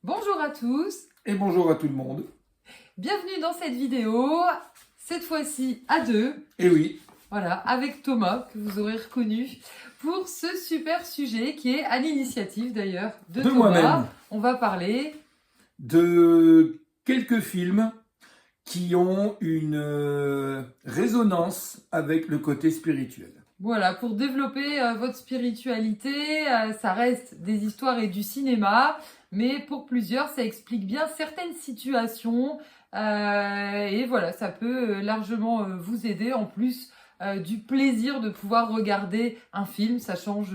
Bonjour à tous, Et bonjour à tout le monde. bienvenue dans cette vidéo, cette fois-ci à deux, Et oui, voilà, avec Thomas, que vous aurez reconnu, pour ce super sujet qui est à l'initiative d'ailleurs de de Thomas. moi-même, On va parler, de quelques films qui ont une résonance avec le côté spirituel. voilà, pour développer votre spiritualité, ça reste des histoires et du cinéma, mais pour plusieurs, ça explique bien certaines situations, et voilà, ça peut largement vous aider en plus du plaisir de pouvoir regarder un film, ça change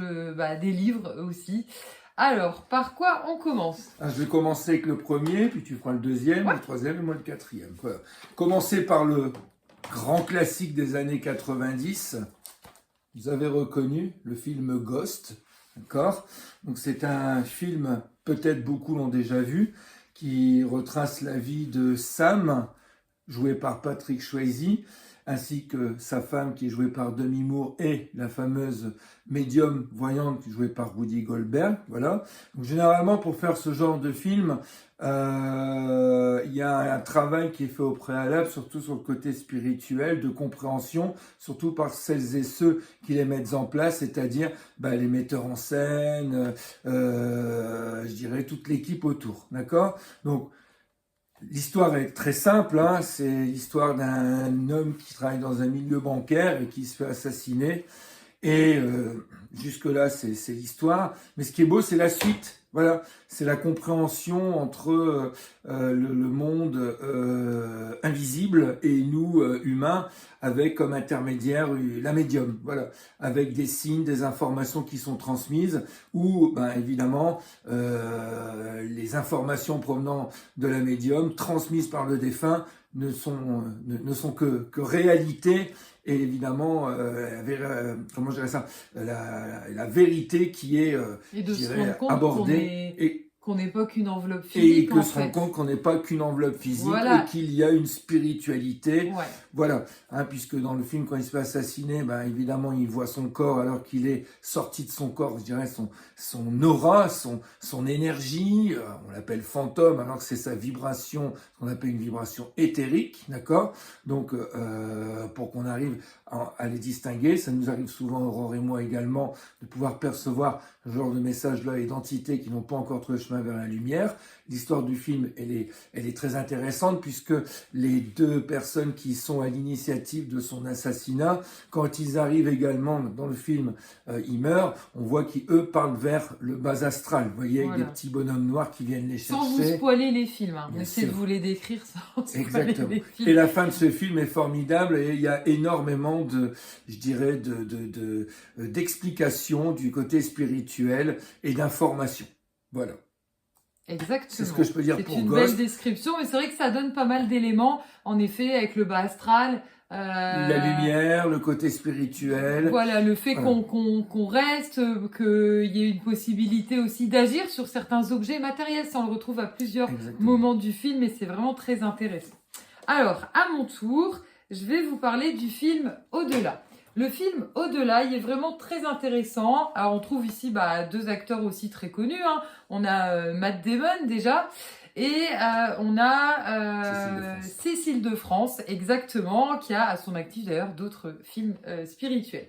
des livres aussi. Alors, par quoi on commence? Ah, je vais commencer avec le premier, puis tu feras le deuxième, Ouais. le troisième et moi le quatrième. Voilà. Commencer par le grand classique des années 90. Vous avez reconnu le film Ghost, d'accord? Donc c'est un film, peut-être beaucoup l'ont déjà vu, qui retrace la vie de Sam, joué par Patrick Swayze, ainsi que sa femme qui est jouée par Demi Moore et la fameuse médium voyante jouée par Woody Goldberg. Voilà. Donc, généralement, pour faire ce genre de film, il y a un travail qui est fait au préalable, surtout sur le côté spirituel, de compréhension, surtout par celles et ceux qui les mettent en place, c'est-à-dire les metteurs en scène, je dirais toute l'équipe autour. D'accord? Donc, l'histoire est très simple, hein. C'est l'histoire d'un homme qui travaille dans un milieu bancaire et qui se fait assassiner. Et jusque-là, c'est l'histoire. Mais ce qui est beau, c'est la suite. Voilà, c'est la compréhension entre le monde invisible et nous, humains, avec comme intermédiaire la médium. Voilà, avec des signes, des informations qui sont transmises, ou évidemment, les informations provenant de la médium, transmises par le défunt, ne sont que réalité. Et évidemment, comment je dirais ça, la vérité qui est, Et de je se dirais, rendre compte abordée qu'on n'est pas qu'une enveloppe et physique que en se rendre fait. compte qu'on n'est pas qu'une enveloppe physique Voilà. et qu'il y a une spiritualité. Ouais. Voilà, hein, puisque dans le film, quand il se fait assassiner, évidemment, il voit son corps alors qu'il est sorti de son corps, je dirais, son aura, son énergie, on l'appelle fantôme, alors que c'est sa vibration, qu'on appelle une vibration éthérique, d'accord? Donc, pour qu'on arrive à les distinguer, ça nous arrive souvent, Aurore et moi également, de pouvoir percevoir ce genre de messages-là et d'entités qui n'ont pas encore trouvé le chemin vers la lumière. L'histoire du film, elle est très intéressante puisque les deux personnes qui sont à l'initiative de son assassinat, quand ils arrivent également dans le film, ils meurent, on voit qu'eux parlent vers le bas astral, vous voyez, avec Voilà. des petits bonhommes noirs qui viennent les chercher. Sans vous spoiler les films, hein. Bien Essayez sûr. de vous les décrire sans spoiler Exactement. les films. Et la fin de ce film est formidable et il y a énormément d'explications du côté spirituel et d'informations. Voilà. Exactement. C'est ce que je peux dire pour C'est une Ghost. belle description, mais c'est vrai que ça donne pas mal d'éléments, en effet, avec le bas astral. La lumière, le côté spirituel. Voilà, le fait Voilà. qu'on reste, qu'il y ait une possibilité aussi d'agir sur certains objets matériels. Ça, on le retrouve à plusieurs Exactement. moments du film et c'est vraiment très intéressant. Alors, à mon tour, je vais vous parler du film Au-delà. Le film Au-delà, il est vraiment très intéressant. Alors, on trouve ici deux acteurs aussi très connus, hein. On a Matt Damon déjà. Et on a Cécile de France, exactement, qui a à son actif d'ailleurs d'autres films spirituels.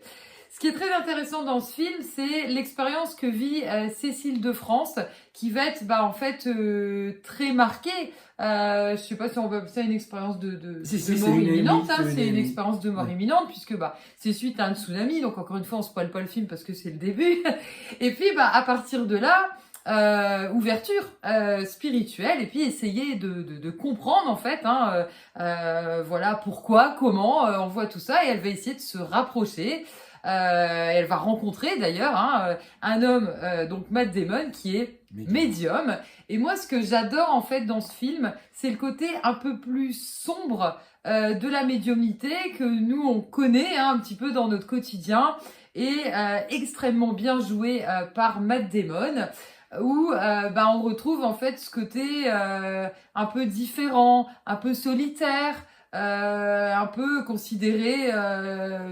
Ce qui est très intéressant dans ce film, c'est l'expérience que vit Cécile de France, qui va être en fait très marquée. Je sais pas si on peut appeler ça une expérience de mort imminente. C'est une expérience de mort imminente, puisque c'est suite à un tsunami. Donc encore une fois, on spoile pas le film parce que c'est le début. Et puis à partir de là, ouverture spirituelle et puis essayer de comprendre en fait voilà pourquoi, comment on voit tout ça et elle va essayer de se rapprocher. Elle va rencontrer d'ailleurs un homme, donc Matt Damon, qui est médium. Et moi, ce que j'adore en fait dans ce film, c'est le côté un peu plus sombre de la médiumnité que nous on connaît un petit peu dans notre quotidien et extrêmement bien joué par Matt Damon. Où on retrouve en fait ce côté un peu différent, un peu solitaire, un peu considéré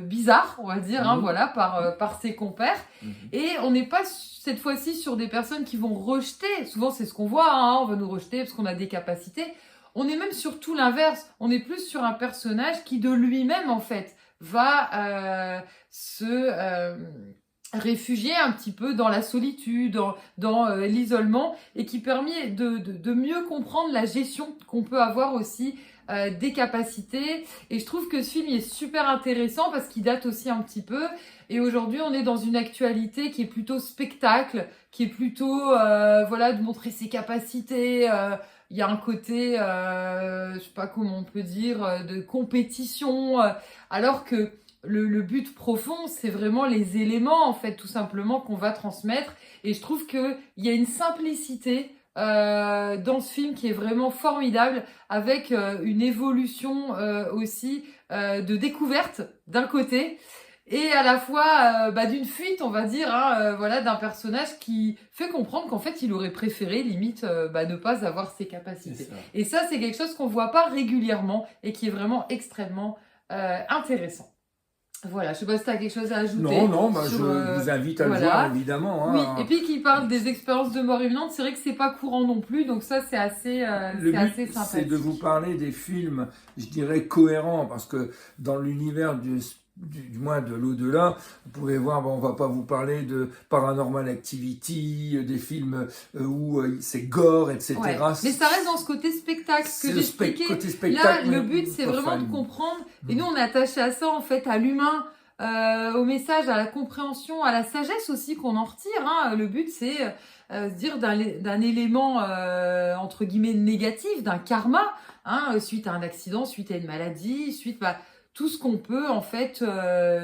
bizarre, on va dire, hein, voilà, par ses compères. Et on n'est pas cette fois-ci sur des personnes qui vont rejeter. Souvent, c'est ce qu'on voit, hein, on va nous rejeter parce qu'on a des capacités. On est même sur tout l'inverse. On est plus sur un personnage qui, de lui-même, en fait, va se réfugier un petit peu dans la solitude, dans l'isolement, et qui permet de mieux comprendre la gestion qu'on peut avoir aussi des capacités. Et je trouve que ce film est super intéressant parce qu'il date aussi un petit peu. Et aujourd'hui, on est dans une actualité qui est plutôt spectacle, qui est plutôt voilà, de montrer ses capacités. Il y a un côté, je sais pas comment on peut dire, de compétition, alors que le but profond, c'est vraiment les éléments, en fait, tout simplement, qu'on va transmettre. Et je trouve qu'il y a une simplicité dans ce film qui est vraiment formidable, avec une évolution aussi de découverte d'un côté, et à la fois d'une fuite, on va dire, hein, voilà, d'un personnage qui fait comprendre qu'en fait, il aurait préféré, limite, ne pas avoir ses capacités. Et ça, c'est quelque chose qu'on voit pas régulièrement et qui est vraiment extrêmement intéressant. Voilà, je sais pas si tu as quelque chose à ajouter. Non, je vous invite à le voir, évidemment. Oui, et puis qui parle des expériences de mort imminente, c'est vrai que c'est pas courant non plus, donc ça c'est assez sympathique. C'est de vous parler des films, je dirais, cohérents, parce que dans l'univers du moins de l'au-delà, vous pouvez voir, on va pas vous parler de Paranormal Activity, des films où c'est gore, etc. Ouais. Mais ça reste dans ce côté spectacle, ce que j'expliquais. Là, le but, c'est vraiment de comprendre. Et nous, on est attaché à ça, en fait, à l'humain, au message, à la compréhension, à la sagesse aussi qu'on en retire. Hein. Le but, c'est se dire d'un élément, entre guillemets, négatif, d'un karma, hein, suite à un accident, suite à une maladie, suite... tout ce qu'on peut en fait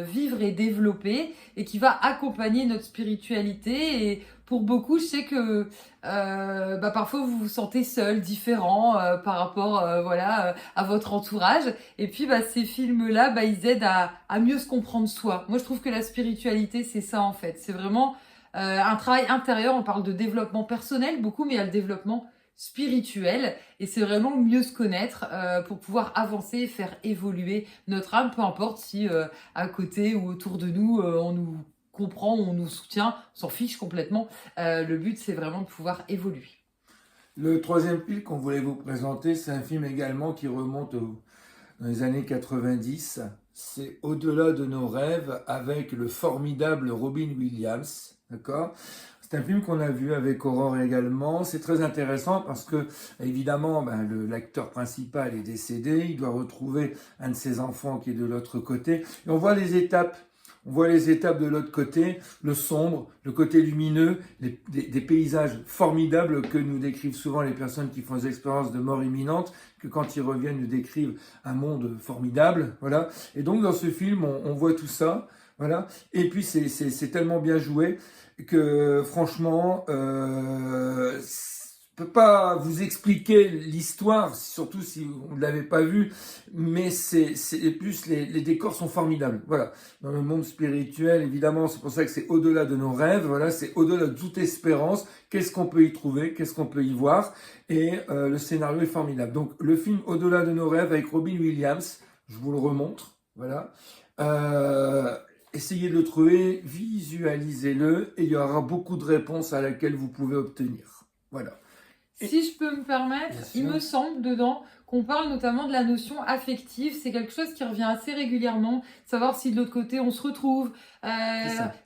vivre et développer, et qui va accompagner notre spiritualité. Et pour beaucoup, je sais que parfois vous vous sentez seul, différent par rapport à votre entourage. Et puis ces films-là, ils aident à mieux se comprendre soi. Moi, je trouve que la spiritualité, c'est ça en fait. C'est vraiment un travail intérieur. On parle de développement personnel beaucoup, mais il y a le développement spirituel, et c'est vraiment mieux se connaître pour pouvoir avancer et faire évoluer notre âme, peu importe si à côté ou autour de nous on nous comprend, on nous soutient, on s'en fiche complètement. Le but, c'est vraiment de pouvoir évoluer. Le troisième film qu'on voulait vous présenter, c'est un film également qui remonte dans les années 90. C'est Au-delà de nos rêves, avec le formidable Robin Williams, d'accord ? C'est un film qu'on a vu avec Aurore également. C'est très intéressant parce que, évidemment, l'acteur principal est décédé. Il doit retrouver un de ses enfants qui est de l'autre côté. Et on voit les étapes. On voit les étapes de l'autre côté, le sombre, le côté lumineux, des paysages formidables que nous décrivent souvent les personnes qui font des expériences de mort imminente, que quand ils reviennent, nous décrivent un monde formidable. Voilà. Et donc, dans ce film, on voit tout ça. Voilà. Et puis, c'est tellement bien joué que franchement, je peux pas vous expliquer l'histoire, surtout si vous ne l'avez pas vu, mais c'est plus les décors sont formidables. Voilà, dans le monde spirituel, évidemment, c'est pour ça que c'est au-delà de nos rêves. Voilà, c'est au-delà de toute espérance. Qu'est-ce qu'on peut y trouver, qu'est-ce qu'on peut y voir, et le scénario est formidable. Donc le film Au-delà de nos rêves avec Robin Williams, je vous le remontre. Voilà. Essayez de le trouver, visualisez-le, et il y aura beaucoup de réponses à laquelle vous pouvez obtenir. Voilà. Si je peux me permettre, il me semble dedans qu'on parle notamment de la notion affective. C'est quelque chose qui revient assez régulièrement. Savoir si de l'autre côté on se retrouve,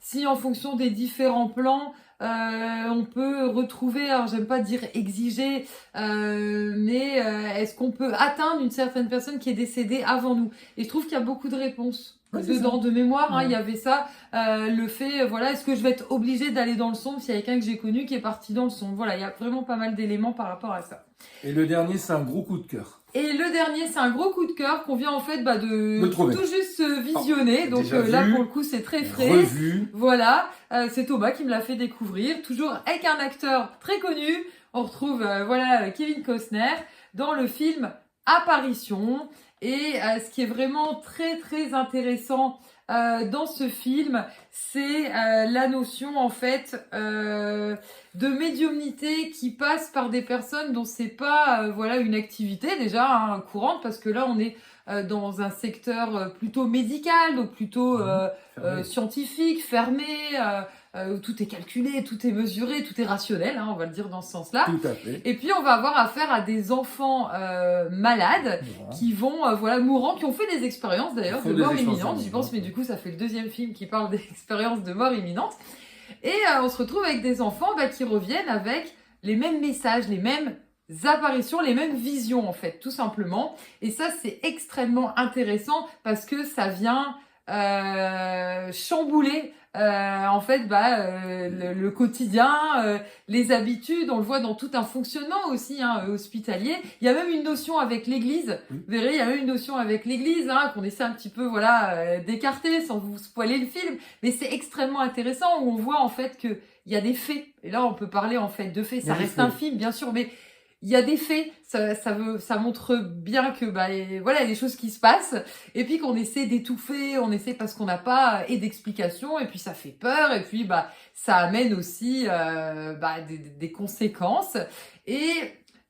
si en fonction des différents plans, on peut retrouver, alors j'aime pas dire exiger, mais est-ce qu'on peut atteindre une certaine personne qui est décédée avant nous? Et je trouve qu'il y a beaucoup de réponses. Dedans, de mémoire, il y avait ça, le fait, est-ce que je vais être obligée d'aller dans le sombre s'il y a quelqu'un que j'ai connu qui est parti dans le sombre? Voilà, il y a vraiment pas mal d'éléments par rapport à ça. Et le dernier, c'est un gros coup de cœur. Et le dernier, c'est un gros coup de cœur qu'on vient en fait de tout juste visionner. Donc là, pour le coup, c'est très frais. Revu. Voilà, c'est Thomas qui me l'a fait découvrir. Toujours avec un acteur très connu. On retrouve Kevin Costner dans le film Apparition. Et ce qui est vraiment très très intéressant dans ce film, c'est la notion en fait de médiumnité qui passe par des personnes dont c'est pas une activité déjà courante, parce que là on est dans un secteur plutôt médical, donc plutôt scientifique, fermé, où tout est calculé, tout est mesuré, tout est rationnel, hein, on va le dire dans ce sens-là. Tout à fait. Et puis on va avoir affaire à des enfants malades qui vont, mourants, qui ont fait des expériences d'ailleurs de mort imminente, j'y pense, mais du coup ça fait le deuxième film qui parle d'expériences de mort imminente. Et on se retrouve avec des enfants qui reviennent avec les mêmes messages, les mêmes apparitions, les mêmes visions en fait, tout simplement. Et ça c'est extrêmement intéressant parce que ça vient chambouler le quotidien, les habitudes, on le voit dans tout un fonctionnement aussi hospitalier. Il y a même une notion avec l'église, vous verrez, il y a même une notion avec l'église qu'on essaie un petit peu d'écarter sans vous spoiler le film, mais c'est extrêmement intéressant où on voit en fait que il y a des faits, et là on peut parler en fait de faits, ça reste un film bien sûr, mais il y a des faits, ça montre bien que les choses qui se passent, et puis qu'on essaie d'étouffer, on essaie parce qu'on n'a pas d'explication, et puis ça fait peur, et puis ça amène aussi des conséquences. Et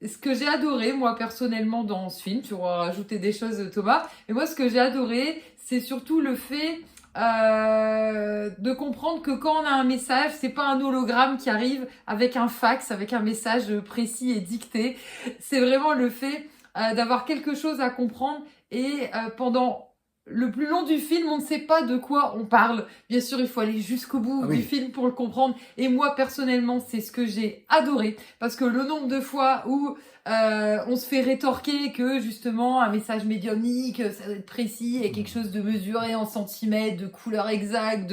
ce que j'ai adoré moi personnellement dans ce film, tu vas rajouter des choses Thomas, mais moi ce que j'ai adoré c'est surtout le fait de comprendre que quand on a un message, c'est pas un hologramme qui arrive avec un fax, avec un message précis et dicté. C'est vraiment le fait d'avoir quelque chose à comprendre et pendant le plus long du film, on ne sait pas de quoi on parle. Bien sûr, il faut aller jusqu'au bout du film pour le comprendre. Et moi, personnellement, c'est ce que j'ai adoré. Parce que le nombre de fois où on se fait rétorquer que, justement, un message médiumnique, ça doit être précis et quelque chose de mesuré en centimètres, de couleur exacte,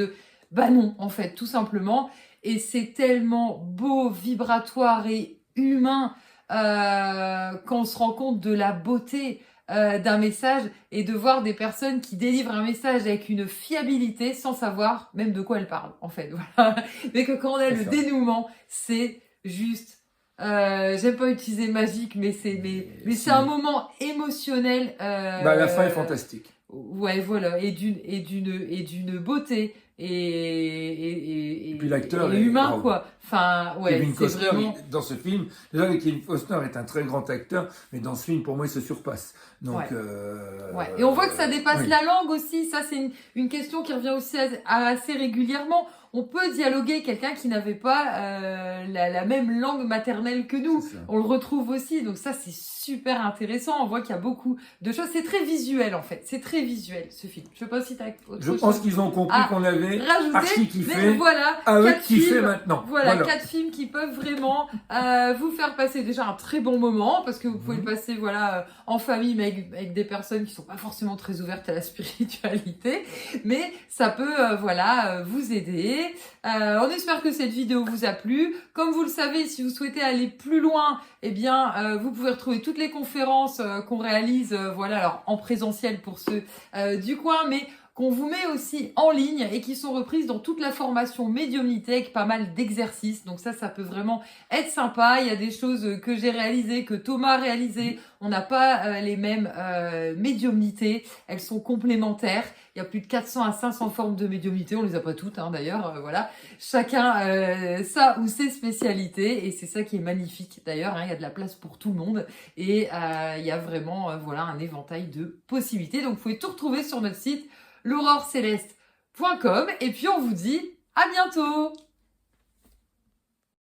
non, en fait, tout simplement. Et c'est tellement beau, vibratoire et humain quand on se rend compte de la beauté d'un message et de voir des personnes qui délivrent un message avec une fiabilité sans savoir même de quoi elles parlent en fait, voilà. Mais que quand on a le dénouement, c'est juste j'aime pas utiliser magique, mais c'est un moment émotionnel. La fin est fantastique. Ouais, voilà, et d'une beauté et puis l'acteur est humain quoi. Enfin Kevin Costner, vraiment... dans ce film, déjà Kevin Costner est un très grand acteur, mais dans ce film pour moi il se surpasse. Donc et on voit que ça dépasse la langue aussi. Ça c'est une question qui revient aussi assez régulièrement. On peut dialoguer quelqu'un qui n'avait pas la même langue maternelle que nous. On le retrouve aussi. Donc ça, c'est super intéressant. On voit qu'il y a beaucoup de choses. C'est très visuel, en fait. C'est très visuel, ce film. Je sais pas si tu as autre chose. Je pense qu'ils ont compris qu'on avait archi kiffé. Mais voilà, à eux de kiffer maintenant. Voilà, 4 films qui peuvent vraiment vous faire passer déjà un très bon moment. Parce que vous pouvez le passer en famille, mais avec des personnes qui sont pas forcément très ouvertes à la spiritualité. Mais ça peut vous aider. On espère que cette vidéo vous a plu. Comme vous le savez, si vous souhaitez aller plus loin, vous pouvez retrouver toutes les conférences qu'on réalise, alors en présentiel pour ceux du coin, mais qu'on vous met aussi en ligne et qui sont reprises dans toute la formation médiumnité avec pas mal d'exercices. Donc ça peut vraiment être sympa. Il y a des choses que j'ai réalisées, que Thomas a réalisées. On n'a pas les mêmes médiumnités. Elles sont complémentaires. Il y a plus de 400 à 500 formes de médiumnité. On les a pas toutes, d'ailleurs. Chacun ça ou ses spécialités. Et c'est ça qui est magnifique, d'ailleurs. Il y a de la place pour tout le monde. Et il y a vraiment un éventail de possibilités. Donc vous pouvez tout retrouver sur notre site l'aurorecéleste.com et puis on vous dit à bientôt.